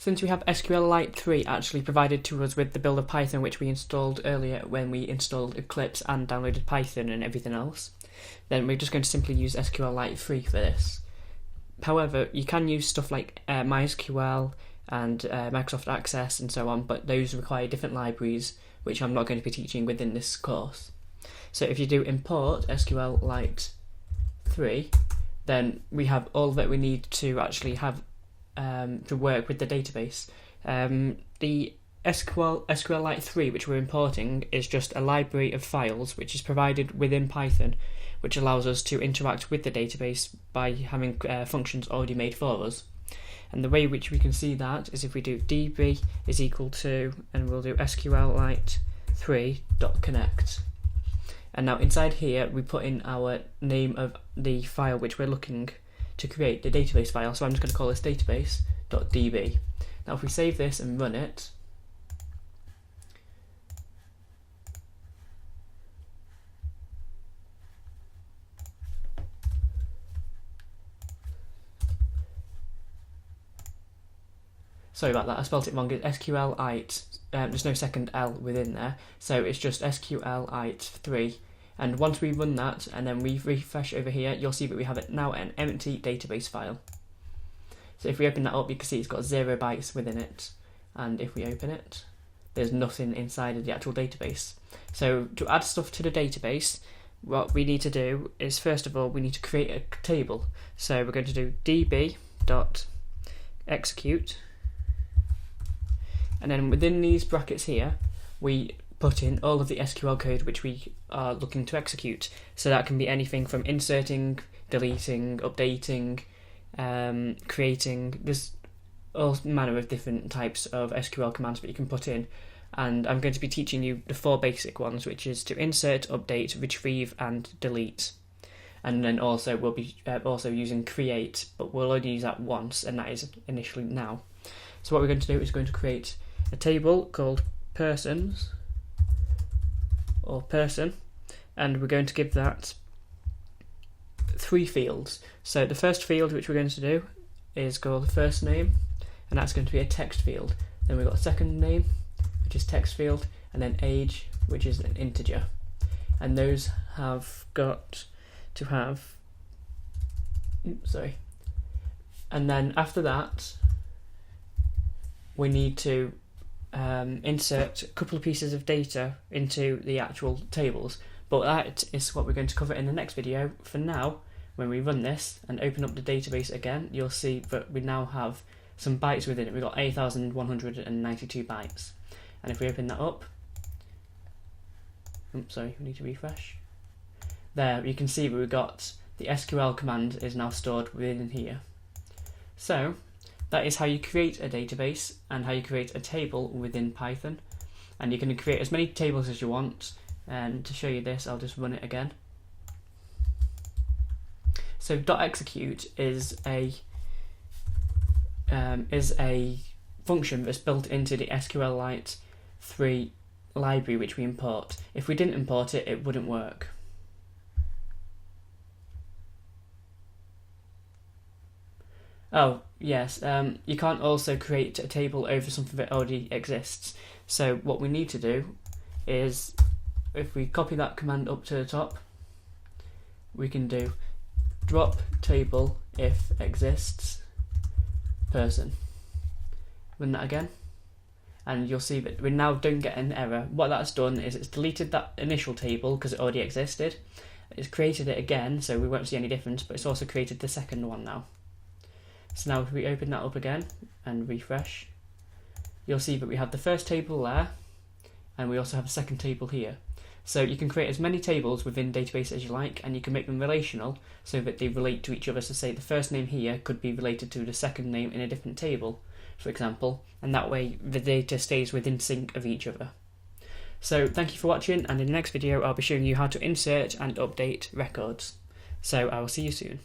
Since we have SQLite 3 actually provided to us with the build of Python which we installed earlier when we installed Eclipse and downloaded Python and everything else, then we're just going to simply use SQLite 3 for this. However, you can use stuff like MySQL and Microsoft Access and so on, but those require different libraries which I'm not going to be teaching within this course. So if you do import SQLite 3, then we have all that we need to actually have to work with the database. The SQLite 3 which we're importing is just a library of files which is provided within Python, which allows us to interact with the database by having functions already made for us. And the way which we can see that is if we do db is equal to, and we'll do SQLite 3.connect. And now inside here we put in our name of the file which we're looking to create, the database file. So I'm just going to call this database.db. Now if we save this and run it, sorry about that, I spelt it wrong. It's SQLite, there's no second L within there, so it's just SQLite 3. And once we run that and then we refresh over here, you'll see that we have it now an empty database file. So if we open that up, you can see it's got 0 bytes within it, and if we open it, there's nothing inside of the actual database. So to add stuff to the database, what we need to do is, first of all, we need to create a table. So we're going to do db.execute, and then within these brackets here, we put in all of the SQL code which we are looking to execute. So that can be anything from inserting, deleting, updating, creating. There's all manner of different types of SQL commands that you can put in, and I'm going to be teaching you the 4 basic ones, which is to insert, update, retrieve and delete. And then also we'll be also using create, but we'll only use that once, and that is initially now. So what we're going to do is going to create a table called persons or person, and we're going to give that 3 fields. So the first field which we're going to do is called first name, and that's going to be a text field. Then we've got a second name, which is text field, and then age, which is an integer. And those have got to have, and then after that we need to insert a couple of pieces of data into the actual tables, but that is what we're going to cover in the next video. For now, when we run this and open up the database again, you'll see that we now have some bytes within it. We've got 8,192 bytes, and if we open that up, we need to refresh. There, you can see that we've got the SQL command is now stored within here. So that is how you create a database and how you create a table within Python. And you can create as many tables as you want. And to show you this, I'll just run it again. So .execute is a function that's built into the SQLite 3 library which we import. If we didn't import it, it wouldn't work. Oh, yes, you can't also create a table over something that already exists. So what we need to do is, if we copy that command up to the top, we can do drop table if exists person. Run that again, and you'll see that we now don't get an error. What that's done is it's deleted that initial table because it already existed. It's created it again, so we won't see any difference, but it's also created the second one now. So now if we open that up again and refresh, you'll see that we have the first table there, and we also have a second table here. So you can create as many tables within database as you like, and you can make them relational so that they relate to each other. So say the first name here could be related to the second name in a different table, for example, and that way the data stays within sync of each other. So thank you for watching, and in the next video I'll be showing you how to insert and update records. So I will see you soon.